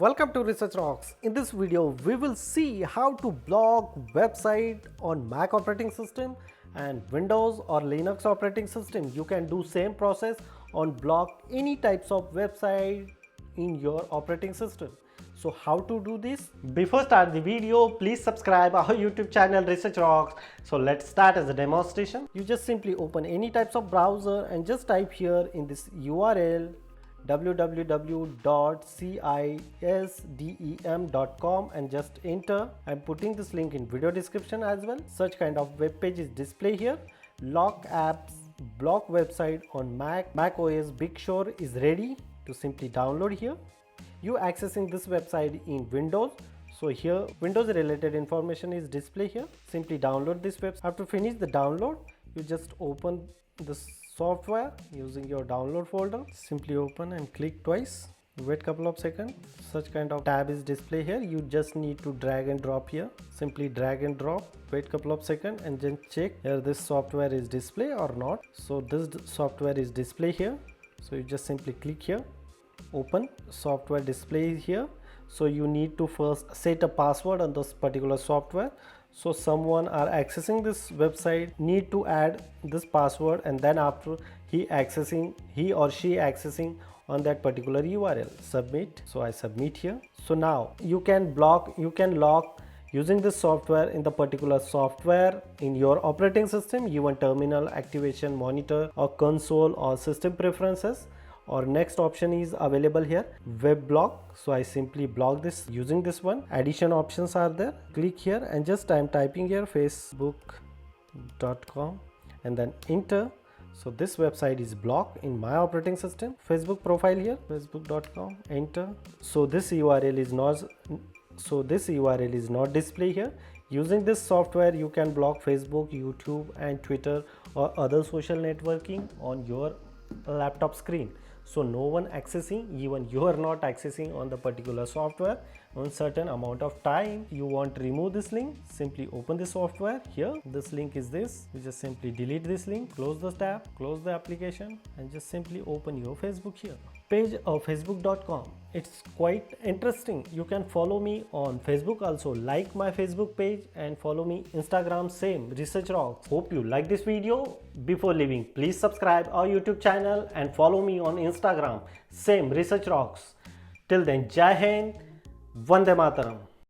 Welcome to Research Rocks. In this video, we will see how to block website on Mac operating system and Windows or Linux operating system. You can do same process on block any types of website in your operating system. So how to do this? Before start the video, please subscribe our YouTube channel Research Rocks. So let's start as a demonstration. You just simply open any types of browser and just type here in this URL www.cisdem.com and just enter. I'm putting this link in video description as well. Such kind of web page is display here. Lock apps, block website on macOS Big Sur is ready to simply download here. You accessing this website in Windows. So here Windows related information is display here. Simply download this website. After finish the download, you just open this software using your download folder. Simply open and click twice. Wait couple of seconds. Such kind of tab is display here. You just need to drag and drop here. Simply drag and drop. Wait couple of seconds and then check here this software is display or not. So this software is display here. So you just simply click here. Open software display here. So you need to first set a password on this particular software. So someone are accessing this website need to add this password, and then after he or she accessing on that particular URL, submit. So I submit here. So now you can lock using this software in the particular software in your operating system, even terminal, activation, monitor or console or system preferences. Or next option is available here, web block. So I simply block this using this one. Addition options are there. Click here and just I'm typing here facebook.com and then enter. So this website is blocked in my operating system. Facebook profile here, facebook.com, enter. So this URL is not display here. Using this software you can block Facebook, YouTube and Twitter or other social networking on your laptop screen. So no one accessing, even you are not accessing on the particular software on certain amount of time. You want to remove this link, simply open the software here. This link is this. You just simply delete this link, close the tab, close the application and just simply open your Facebook here. Page of facebook.com. It's quite interesting. You can follow me on Facebook also. Like my Facebook page and follow me Instagram same Research Rocks. Hope you like this video. Before leaving, please subscribe our YouTube channel and follow me on Instagram same Research Rocks. Till then, Jai Hind, Vande Mataram.